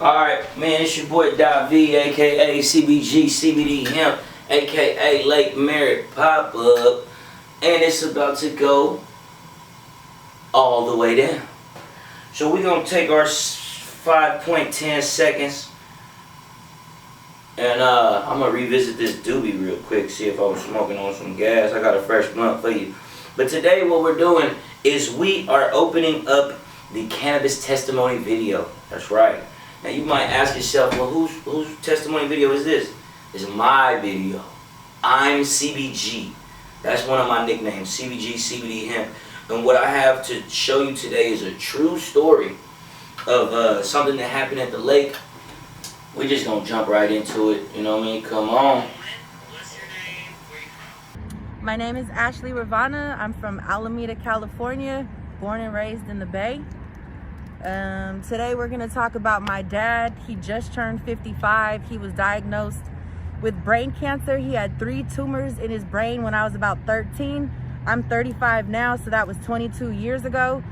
Alright, man, it's your boy Dot V, aka CBGCBDHEMP, aka Lake Merritt Pop-Up, and it's about to go all the way down. So we're going to take our 5.10 seconds, and I'm going to revisit this doobie real quick, see if I was smoking on some gas. I got a fresh blunt for you. But today what we're doing is we are opening up the cannabis testimony video. That's right. Now you might ask yourself, well, whose testimony video is this? It's my video. I'm CBG. That's one of my nicknames, CBGCBDHEMP. And what I have to show you today is a true story of something that happened at the lake. We're just gonna jump right into it. You know what I mean? Come on. What's your name? Where you from? My name is Ashley Ravana. I'm from Alameda, California, born and raised in the Bay. Today we're going to talk about my dad. He just turned 55. He was diagnosed with brain cancer. He had 3 tumors in his brain when I was about 13. I'm 35 now, so that was 22 years ago.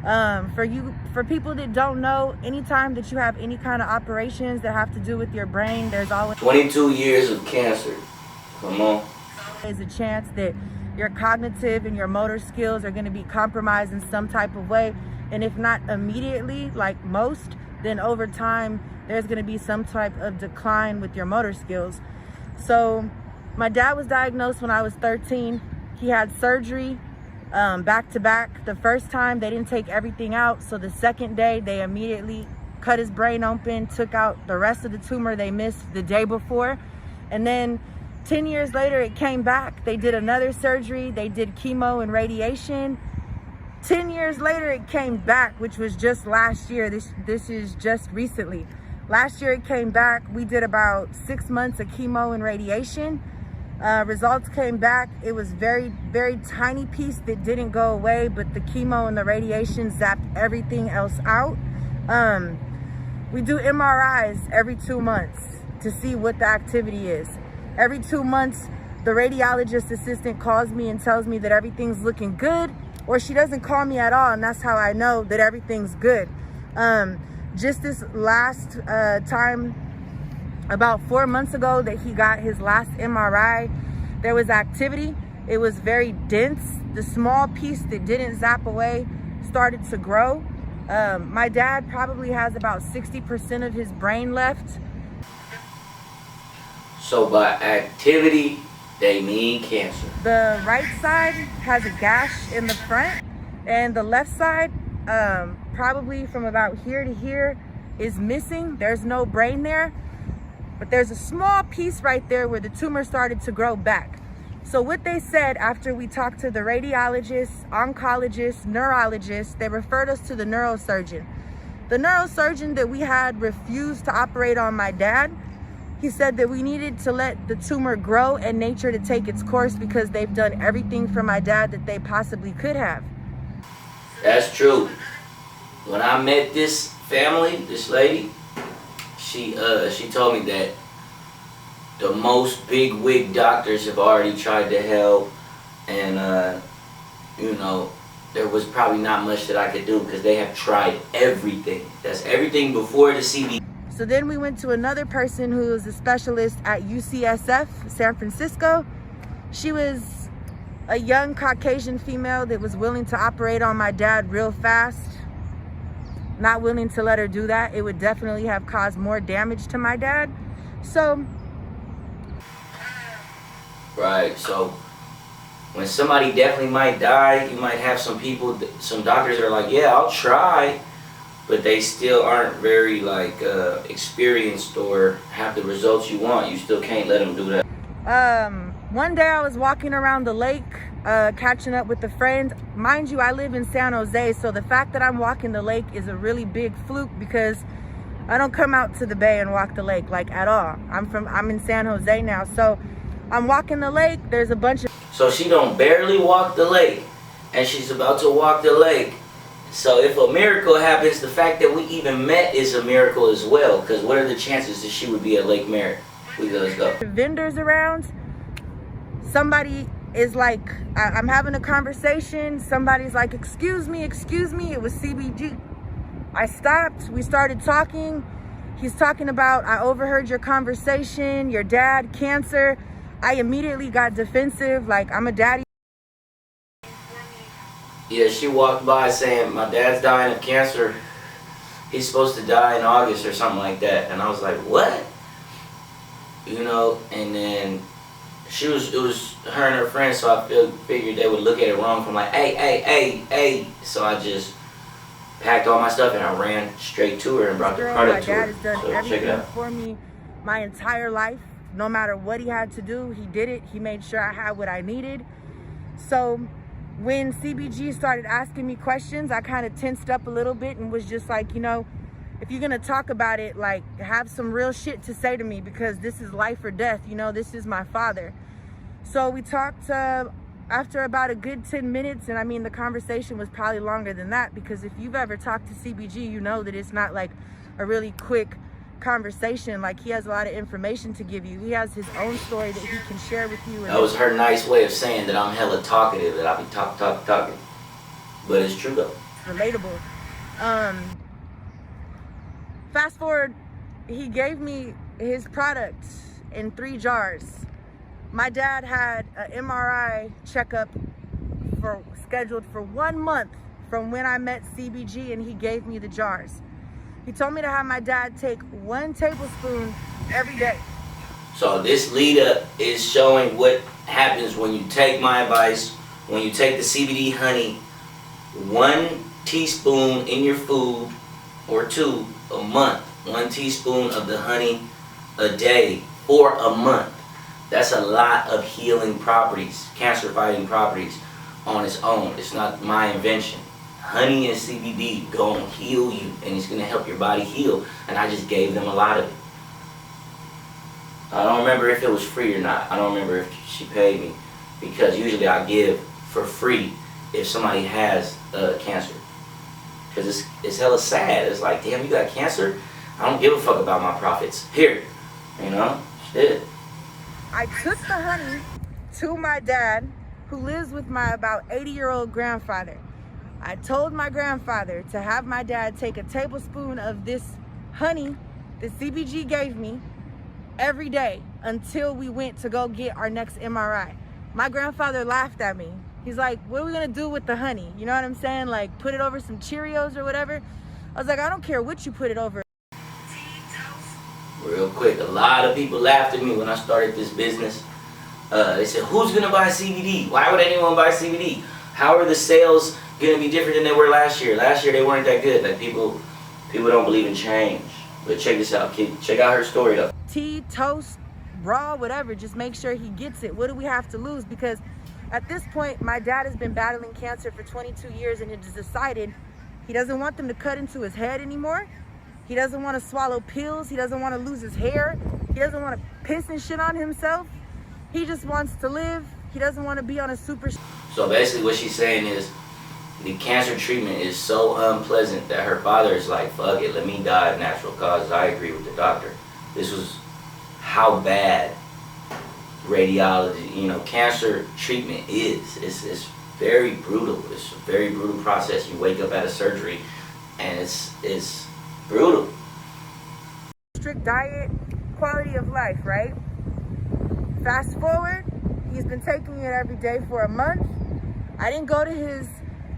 For people that don't know, anytime that you have any kind of operations that have to do with your brain, there's always 22 years of cancer. Come on. There's a chance that your cognitive and your motor skills are going to be compromised in some type of way. And if not immediately, like most, then over time, there's going to be some type of decline with your motor skills. So my dad was diagnosed when I was 13. He had surgery back to back. The first time, they didn't take everything out. So the second day, they immediately cut his brain open, took out the rest of the tumor they missed the day before. And then 10 years later, it came back. They did another surgery. They did chemo and radiation. 10 years later, it came back, which was just last year. This is just recently. Last year, it came back. We did about 6 months of chemo and radiation. Results came back. It was very, very tiny piece that didn't go away, but the chemo and the radiation zapped everything else out. We do MRIs every 2 months to see what the activity is. Every 2 months, the radiologist assistant calls me and tells me that everything's looking good, or she doesn't call me at all, and that's how I know that everything's good. Just this last time, about 4 months ago, that he got his last MRI, there was activity. It was very dense. The small piece that didn't zap away started to grow. My dad probably has about 60% of his brain left. So by activity, they mean cancer. The right side has a gash in the front, and the left side, probably from about here to here, is missing. There's no brain there, but there's a small piece right there where the tumor started to grow back. So what they said after we talked to the radiologist, oncologist, neurologist, they referred us to the neurosurgeon. The neurosurgeon that we had refused to operate on my dad. He said that we needed to let the tumor grow and nature to take its course because they've done everything for my dad that they possibly could have. That's true. When I met this family, this lady, she told me that the most big wig doctors have already tried to help, and you know, there was probably not much that I could do because they have tried everything. That's everything before the CB. So then we went to another person who was a specialist at UCSF, San Francisco. She was a young Caucasian female that was willing to operate on my dad real fast. Not willing to let her do that. It would definitely have caused more damage to my dad. So. Right, so when somebody definitely might die, you might have some people, some doctors are like, yeah, I'll try. But they still aren't very experienced or have the results you want. You still can't let them do that. One day I was walking around the lake, catching up with a friend. Mind you, I live in San Jose, so the fact that I'm walking the lake is a really big fluke because I don't come out to the bay and walk the lake like at all. I'm in San Jose now, so I'm walking the lake. There's a bunch of. So she don't barely walk the lake, and she's about to walk the lake. So if a miracle happens, the fact that we even met is a miracle as well. Because what are the chances that she would be at Lake Merritt? Let's go. Vendors around. Somebody is like, I'm having a conversation. Somebody's like, excuse me. It was CBG. I stopped. We started talking. He's talking about, I overheard your conversation, your dad, cancer. I immediately got defensive, like I'm a daddy. Yeah, she walked by saying, my dad's dying of cancer. He's supposed to die in August or something like that. And I was like, what? You know, and then it was her and her friends, so I figured they would look at it wrong from like, hey. So I just packed all my stuff and I ran straight to her and brought the product to her. My dad has done So check it everything out. for me my entire life. No matter what he had to do, he did it. He made sure I had what I needed. So when CBG started asking me questions, I kind of tensed up a little bit and was just like, you know, if you're gonna talk about it, like, have some real shit to say to me, because this is life or death, you know, this is my father. So we talked after about a good 10 minutes, and I mean, the conversation was probably longer than that, because if you've ever talked to CBG, you know that it's not like a really quick conversation. Like, he has a lot of information to give you. He has his own story that he can share with you. That was her nice way of saying that I'm hella talkative, that I be talking. But it's true though. Relatable. Fast forward, he gave me his product in 3 jars. My dad had an MRI checkup scheduled for 1 month from when I met CBG, and he gave me the jars. He told me to have my dad take 1 tablespoon every day. So this lead up is showing what happens when you take my advice, when you take the CBD honey, 1 teaspoon in your food, or 2 a month. 1 teaspoon of the honey a day for a month. That's a lot of healing properties, cancer fighting properties on its own. It's not my invention. Honey and CBD gonna heal you, and it's gonna help your body heal. And I just gave them a lot of it. I don't remember if it was free or not. I don't remember if she paid me, because usually I give for free if somebody has cancer. Because it's hella sad. It's like, damn, you got cancer? I don't give a fuck about my profits. Here, you know, shit. I took the honey to my dad, who lives with my about 80-year-old grandfather. I told my grandfather to have my dad take a tablespoon of this honey that CBG gave me every day until we went to go get our next MRI. My grandfather laughed at me. He's like, what are we gonna do with the honey? You know what I'm saying? Like, put it over some Cheerios or whatever? I was like, I don't care what you put it over. Real quick, a lot of people laughed at me when I started this business. They said, who's gonna buy CBD? Why would anyone buy CBD? How are the sales gonna be different than they were last year? Last year they weren't that good. Like, people don't believe in change. But check this out, kid. Check out her story though. Tea, toast, raw, whatever, just make sure he gets it. What do we have to lose? Because at this point, my dad has been battling cancer for 22 years and has decided he doesn't want them to cut into his head anymore. He doesn't want to swallow pills. He doesn't want to lose his hair. He doesn't want to piss and shit on himself. He just wants to live. He doesn't want to be on a super... So basically what she's saying is, the cancer treatment is so unpleasant that her father is like, fuck it, let me die of natural causes. I agree with the doctor. This was how bad radiology, you know, cancer treatment is. It's very brutal. It's a very brutal process. You wake up at a surgery and it's brutal. Strict diet, quality of life, right? Fast forward, he's been taking it every day for a month. I didn't go to his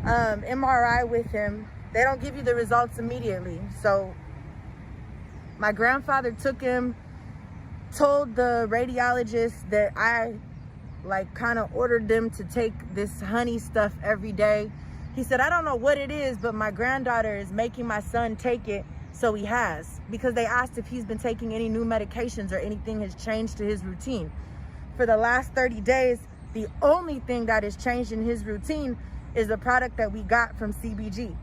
MRI with him. They don't give you the results immediately. So my grandfather took him, told the radiologist that I kind of ordered them to take this honey stuff every day. He said, I don't know what it is, but my granddaughter is making my son take it, so he has. Because they asked if he's been taking any new medications or anything has changed to his routine. For the last 30 days, the only thing that has changed in his routine is the product that we got from CBG.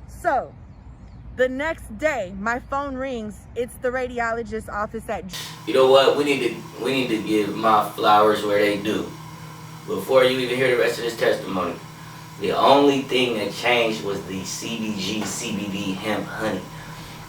So the next day, my phone rings. It's the radiologist's office at... You know what? We need to give my flowers where they do. Before you even hear the rest of this testimony, the only thing that changed was the CBGCBDHEMP honey.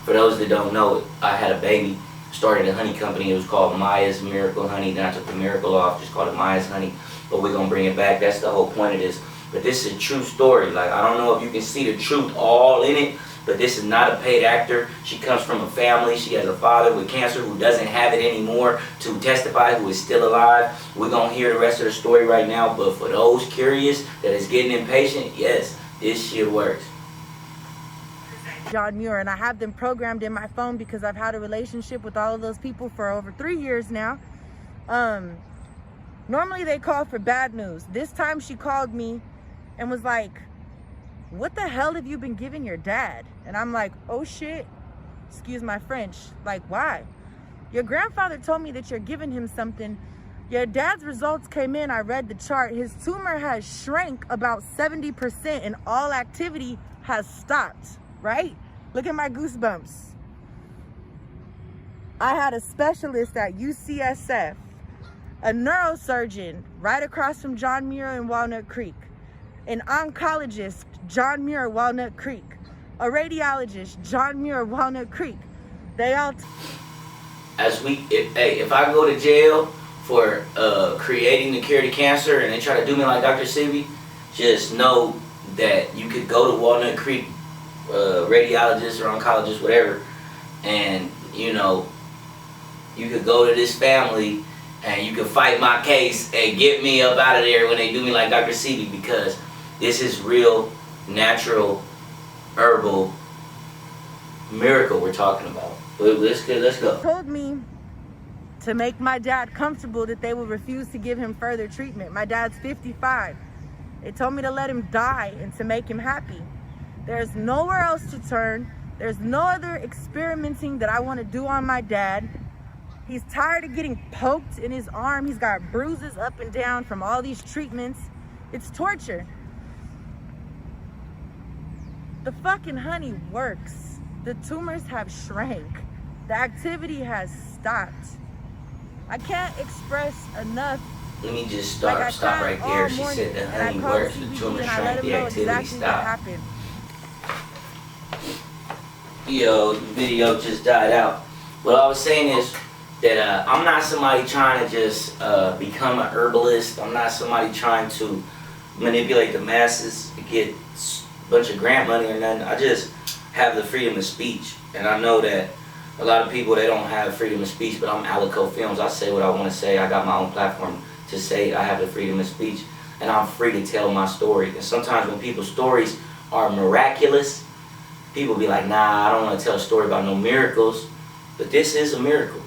For those that don't know it, I had a baby, started a honey company. It was called Maya's Miracle Honey. Then I took the miracle off, just called it Maya's Honey. But we're gonna bring it back. That's the whole point of this. But this is a true story. Like, I don't know if you can see the truth all in it, but this is not a paid actor. She comes from a family. She has a father with cancer who doesn't have it anymore to testify, who is still alive. We're going to hear the rest of the story right now, but for those curious that is getting impatient, yes, this shit works. John Muir, and I have them programmed in my phone because I've had a relationship with all of those people for over 3 years now. Normally they call for bad news. This time she called me and was like, what the hell have you been giving your dad? And I'm like, oh shit, excuse my French. Like, why? Your grandfather told me that you're giving him something. Your dad's results came in, I read the chart. His tumor has shrank about 70% and all activity has stopped, right? Look at my goosebumps. I had a specialist at UCSF, a neurosurgeon right across from John Muir in Walnut Creek, an oncologist, John Muir, Walnut Creek, a radiologist, John Muir, Walnut Creek. They all... If I go to jail for creating the cure to cancer and they try to do me like Dr. Sebi, just know that you could go to Walnut Creek, radiologist or oncologist, whatever, and you know, you could go to this family and you can fight my case and get me up out of there when they do me like Dr. Sebi, because this is real, natural, herbal miracle we're talking about. But let's go. Told me to make my dad comfortable that they would refuse to give him further treatment. My dad's 55. They told me to let him die and to make him happy. There's nowhere else to turn. There's no other experimenting that I want to do on my dad. He's tired of getting poked in his arm. He's got bruises up and down from all these treatments. It's torture. The fucking honey works. The tumors have shrank. The activity has stopped. I can't express enough. Let me just stop right there. She said the honey works, the tumor shrank, the activity stopped. Yo, the video just died out. What I was saying is that I'm not somebody trying to just become an herbalist. I'm not somebody trying to manipulate the masses to get a bunch of grant money or nothing. I just have the freedom of speech. And I know that a lot of people, they don't have freedom of speech, but I'm Alico Films. I say what I want to say. I got my own platform to say I have the freedom of speech. And I'm free to tell my story. And sometimes when people's stories are miraculous, people be like, nah, I don't want to tell a story about no miracles. But this is a miracle.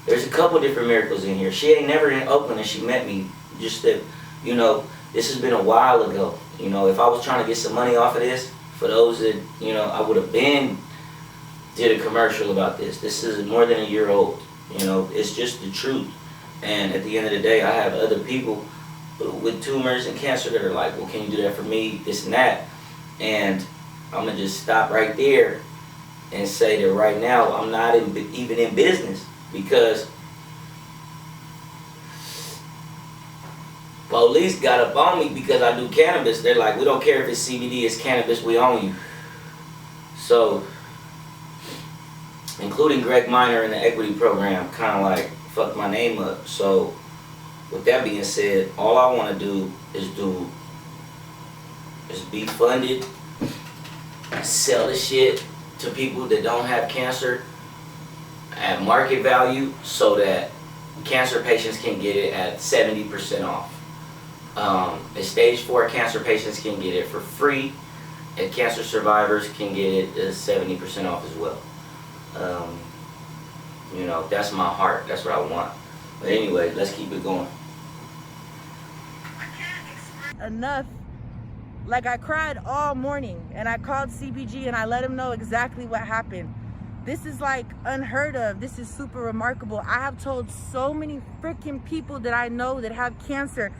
There's a couple different miracles in here. She ain't never in Oakland and she met me. Just that, you know, this has been a while ago. You know, if I was trying to get some money off of this, for those that, you know, I would have been did a commercial about this. This is more than a year old. You know, it's just the truth. And at the end of the day, I have other people with tumors and cancer that are like, well, can you do that for me, this and that? And I'm going to just stop right there and say that right now I'm not even in business, because police got up on me because I do cannabis. They're like, we don't care if it's CBD, it's cannabis, we own you. So, including Greg Minor in the equity program, kind of like fucked my name up. So, with that being said, all I want to do is be funded, sell the shit to people that don't have cancer at market value so that cancer patients can get it at 70% off. And stage 4 cancer patients can get it for free, and cancer survivors can get it at 70% off as well. You know, that's my heart. That's what I want. But anyway, let's keep it going. Enough. Like, I cried all morning and I called CBG and I let him know exactly what happened. This is like unheard of. This is super remarkable. I have told so many freaking people that I know that have cancer,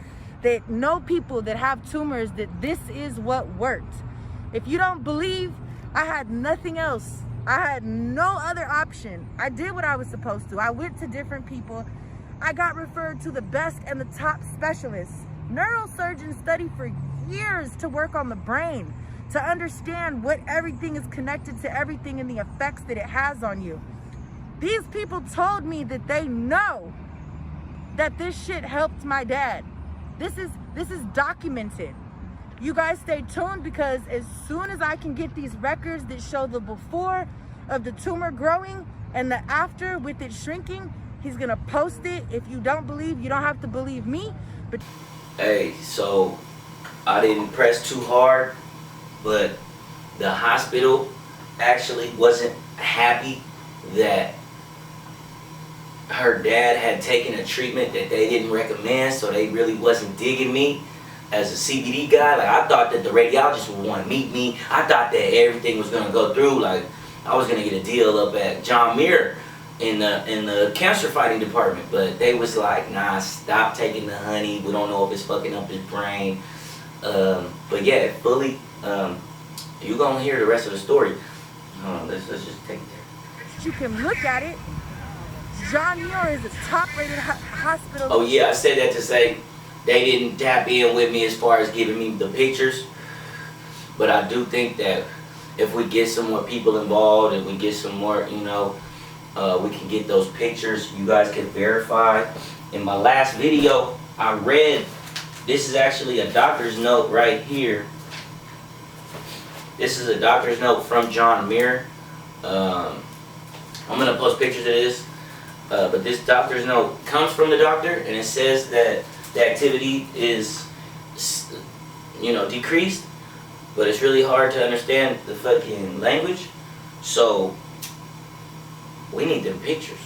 that know people that have tumors, that this is what worked. If you don't believe, I had nothing else. I had no other option. I did what I was supposed to. I went to different people. I got referred to the best and the top specialists. Neurosurgeons study for years to work on the brain, to understand what everything is connected to everything and the effects that it has on you. These people told me that they know that this shit helped my dad. This is documented. You guys stay tuned, because as soon as I can get these records that show the before of the tumor growing and the after with it shrinking, he's gonna post it. If you don't believe, you don't have to believe me. But hey, so I didn't press too hard, but the hospital actually wasn't happy that her dad had taken a treatment that they didn't recommend, so they really wasn't digging me as a CBD guy. Like, I thought that the radiologist would want to meet me. I thought that everything was gonna go through. Like, I was gonna get a deal up at John Muir in the cancer fighting department, but they was like, nah, stop taking the honey. We don't know if it's fucking up his brain. But yeah, fully. You're gonna hear the rest of the story. Let's just take it there. you can look at it. John Muir is a top-rated hospital. Oh yeah, I said that to say they didn't tap in with me as far as giving me the pictures, but I do think that if we get some more people involved and we get some more, you know, we can get those pictures. You guys can verify. In my last video, I read, this is actually a doctor's note right here. This is a doctor's note from John Muir. I'm gonna post pictures of this, but this doctor's note comes from the doctor, and it says that the activity is, you know, decreased, but it's really hard to understand the fucking language. So we need them pictures.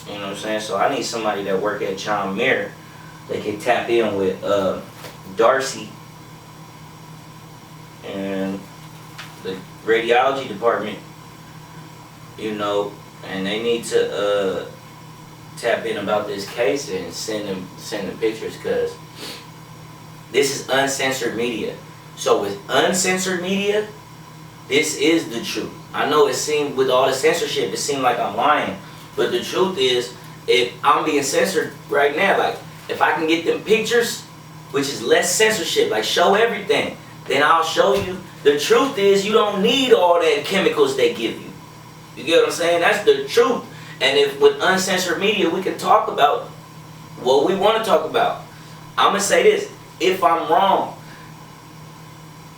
You know what I'm saying? So I need somebody that work at John Muir that can tap in with Darcy and the radiology department, you know, and they need to tap in about this case and send them pictures, because this is uncensored media. So with uncensored media, this is the truth. I know it seemed, with all the censorship, it seemed like I'm lying, but the truth is, if I'm being censored right now, like if I can get them pictures, which is less censorship, like show everything, then I'll show you. The truth is, you don't need all that chemicals they give you. You get what I'm saying? That's the truth. And if with uncensored media, we can talk about what we want to talk about. I'm going to say this. If I'm wrong,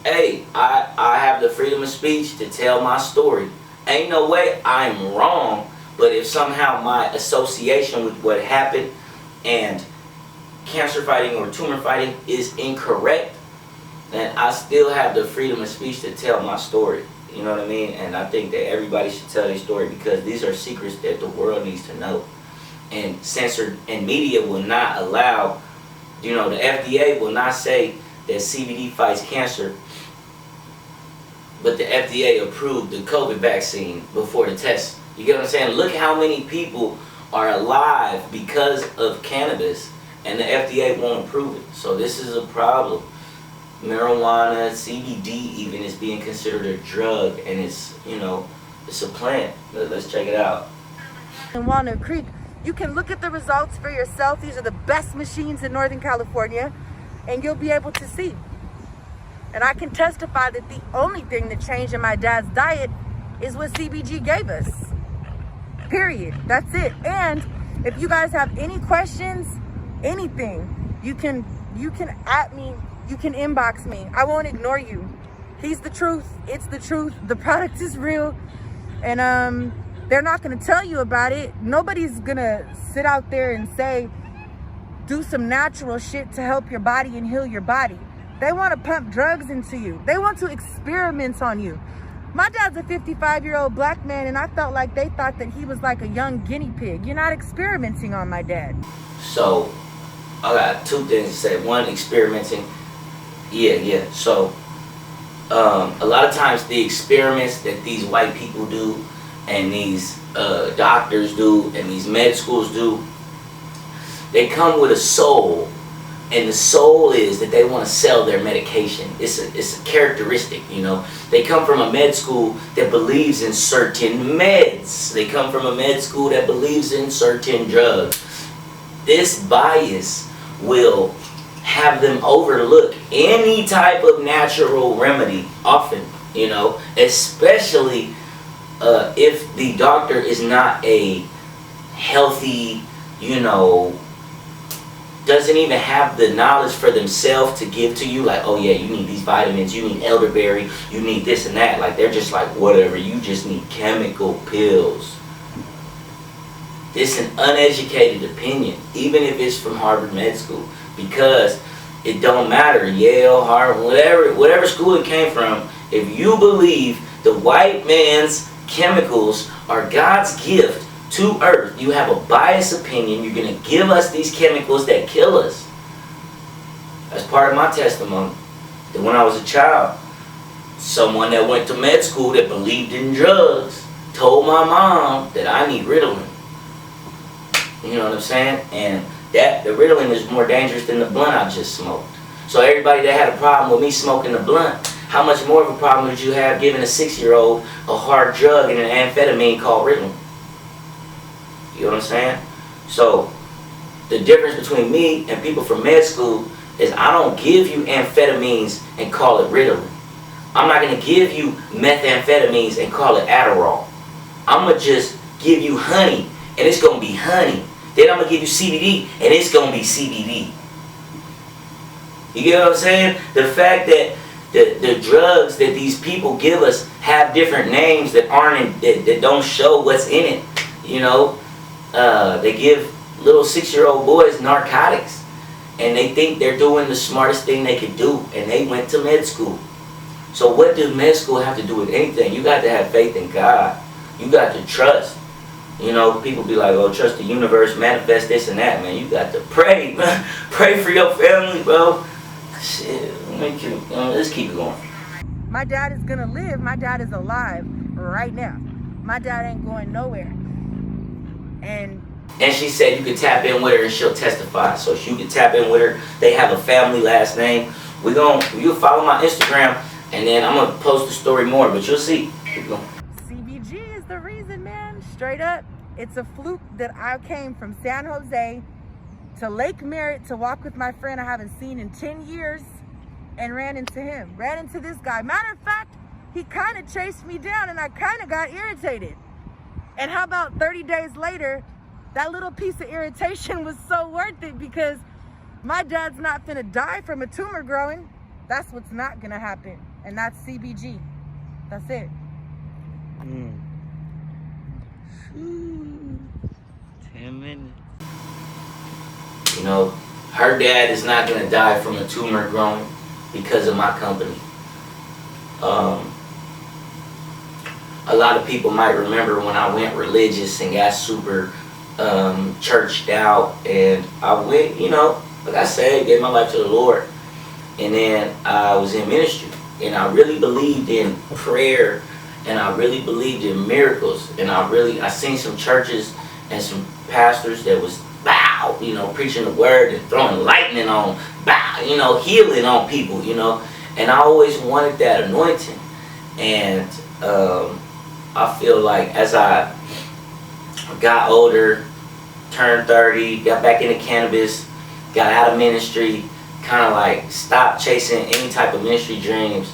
hey, I have the freedom of speech to tell my story. Ain't no way I'm wrong, but if somehow my association with what happened and cancer fighting or tumor fighting is incorrect, then I still have the freedom of speech to tell my story. You know what I mean? And I think that everybody should tell their story, because these are secrets that the world needs to know. And censored and media will not allow, you know, the FDA will not say that CBD fights cancer, but the FDA approved the COVID vaccine before the test. You get what I'm saying? Look how many people are alive because of cannabis, and the FDA won't approve it. So this is a problem. Marijuana, CBD even, is being considered a drug, and it's, you know, it's a plant. Let's check it out. In Walnut Creek, you can look at the results for yourself. These are the best machines in Northern California, and you'll be able to see. And I can testify that the only thing that changed in my dad's diet is what CBG gave us. Period. That's it. And if you guys have any questions, anything, you can at me. You can inbox me. I won't ignore you. He's the truth. It's the truth. The product is real. And they're not going to tell you about it. Nobody's going to sit out there and say, do some natural shit to help your body and heal your body. They want to pump drugs into you. They want to experiment on you. My dad's a 55-year-old black man, and I felt like they thought that he was like a young guinea pig. You're not experimenting on my dad. So I got two things to say. One, experimenting. Yeah. So, a lot of times the experiments that these white people do, and these doctors do, and these med schools do, they come with a soul, and the soul is that they want to sell their medication. It's a characteristic, you know. They come from a med school that believes in certain meds. They come from a med school that believes in certain drugs. This bias will have them overlook any type of natural remedy often, you know, especially if the doctor is not a healthy, you know, doesn't even have the knowledge for themselves to give to you, like, oh yeah, you need these vitamins, you need elderberry, you need this and that. Like, they're just like, whatever, you just need chemical pills. It's an uneducated opinion, even if it's from Harvard Med School, because it don't matter, Yale, Harvard, whatever school it came from. If you believe the white man's chemicals are God's gift to earth, you have a biased opinion. You're going to give us these chemicals that kill us. That's part of my testimony. That when I was a child, someone that went to med school that believed in drugs told my mom that I need Ritalin. You know what I'm saying? And that the Ritalin is more dangerous than the blunt I just smoked. So everybody that had a problem with me smoking the blunt, how much more of a problem would you have giving a 6-year-old a hard drug and an amphetamine called Ritalin? You know what I'm saying? So the difference between me and people from med school is I don't give you amphetamines and call it Ritalin. I'm not going to give you methamphetamines and call it Adderall. I'm going to just give you honey, and it's going to be honey. Then I'm going to give you CBD, and it's going to be CBD. You get what I'm saying? The fact that the drugs that these people give us have different names that aren't that don't show what's in it. You know, they give little 6-year-old boys narcotics, and they think they're doing the smartest thing they could do, and they went to med school. So what does med school have to do with anything? You got to have faith in God. You got to trust. You know, people be like, oh, trust the universe, manifest this and that, man. You got to pray, man. Pray for your family, bro. Shit, let's keep it going. My dad is gonna live. My dad is alive right now. My dad ain't going nowhere. And she said you could tap in with her and she'll testify. So you can tap in with her. They have a family last name. You'll follow my Instagram, and then I'm gonna post the story more, but you'll see. Keep going. CBG is the reason, man. Straight up. It's a fluke that I came from San Jose to Lake Merritt to walk with my friend I haven't seen in 10 years and ran into him. Ran into this guy. Matter of fact, he kind of chased me down and I kind of got irritated. And how about 30 days later, that little piece of irritation was so worth it, because my dad's not finna die from a tumor growing. That's what's not gonna happen. And that's CBG. That's it. 10 minutes. You know, her dad is not going to die from a tumor growing because of my company. A lot of people might remember when I went religious and got super churched out, and I went, you know, like I said, gave my life to the Lord. And then I was in ministry, and I really believed in prayer, and I really believed in miracles, and I seen some churches and some pastors that was you know, preaching the word and throwing lightning on, you know, healing on people, you know. And I always wanted that anointing. And I feel like as I got older, turned 30, got back into cannabis, got out of ministry, kind of like stopped chasing any type of ministry dreams.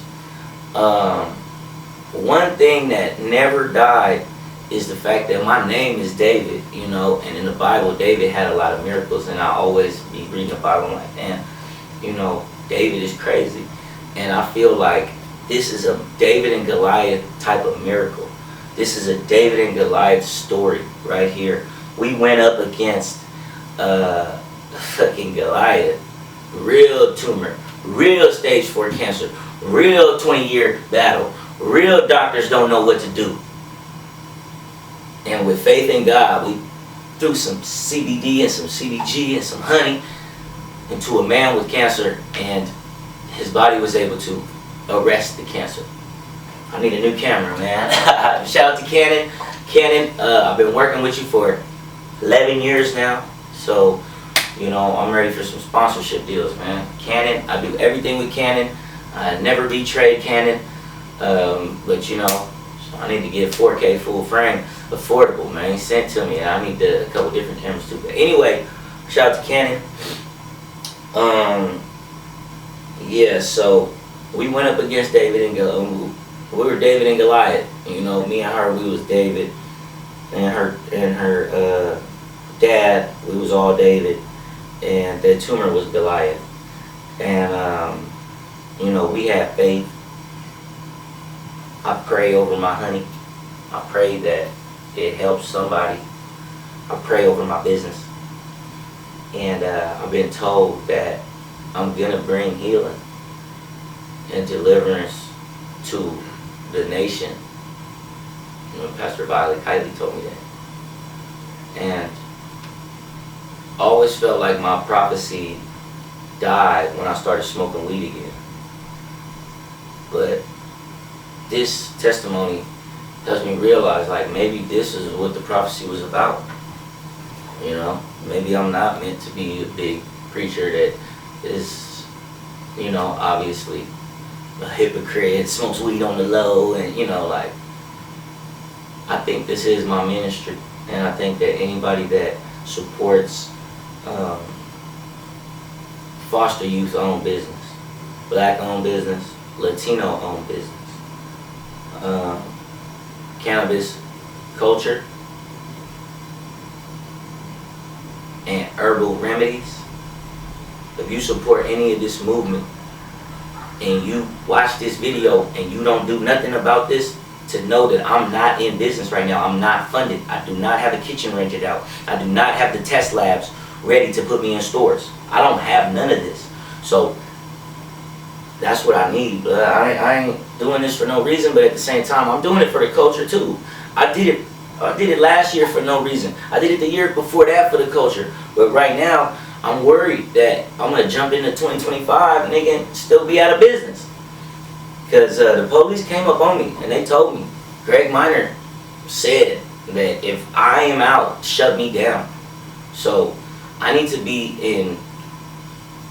One thing that never died is the fact that my name is David, you know, and in the Bible, David had a lot of miracles, and I always be reading the Bible and like, damn, you know, David is crazy. And I feel like this is a David and Goliath type of miracle. This is a David and Goliath story right here. We went up against fucking Goliath, real tumor, real stage 4 cancer, real 20-year battle, real doctors don't know what to do. And with faith in God, we threw some CBD and some CBG and some honey into a man with cancer, and his body was able to arrest the cancer. I need a new camera, man. Shout out to Canon. Canon, I've been working with you for 11 years now, so, you know, I'm ready for some sponsorship deals, man. Canon, I do everything with Canon. I never betrayed Canon, but, you know, so I need to get 4K full frame. Affordable, man. He sent to me, and I need a couple different cameras too. But anyway, shout out to Canon. Yeah, so we went up against David and Goliath. We were David and Goliath. You know, me and her, we was David, and her dad, we was all David. and that tumor was Goliath. And you know, we had faith. I pray over my honey. I pray that it helps somebody. I pray over my business. And I've been told that I'm gonna bring healing and deliverance to the nation. You know, Pastor Violet Kiley told me that. And I always felt like my prophecy died when I started smoking weed again. But this testimony helps me realize, like, maybe this is what the prophecy was about. You know, maybe I'm not meant to be a big preacher that is, you know, obviously a hypocrite, smokes weed on the low, and, you know, like, I think this is my ministry. And I think that anybody that supports foster youth owned business, black owned business, Latino owned business, cannabis culture, and herbal remedies, if you support any of this movement and you watch this video and you don't do nothing about this, to know that I'm not in business right now. I'm not funded. I do not have a kitchen rented out. I do not have the test labs ready to put me in stores. I don't have none of this. So that's what I need. But I ain't doing this for no reason, but at the same time, I'm doing it for the culture too. I did it last year for no reason. I did it the year before that for the culture. But right now, I'm worried that I'm going to jump into 2025 and they can still be out of business. Because the police came up on me and they told me, Greg Minor said that if I am out, shut me down. So I need to be in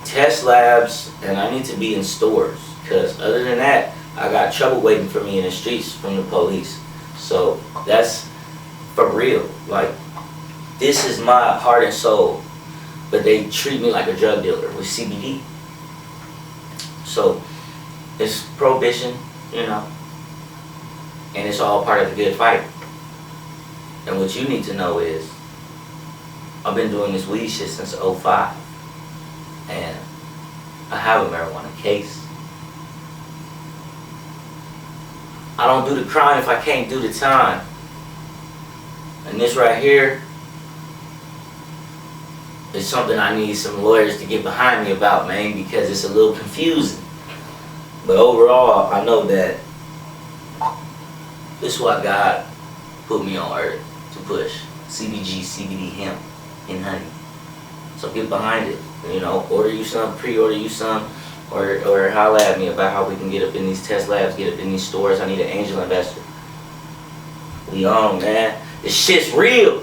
test labs and I need to be in stores. Because other than that, I got trouble waiting for me in the streets from the police. So that's for real. Like, this is my heart and soul. But they treat me like a drug dealer with CBD. So it's prohibition, you know, and it's all part of the good fight. And what you need to know is, I've been doing this weed shit since '05, and I have a marijuana case. I don't do the crime if I can't do the time. And this right here is something I need some lawyers to get behind me about, man, because it's a little confusing. But overall, I know that this is why God put me on earth, to push CBGCBDHEMP in honey. So get behind it. You know, order you some, pre-order you some, or holla at me about how we can get up in these test labs, get up in these stores. I need an angel investor. We on, man. This shit's real.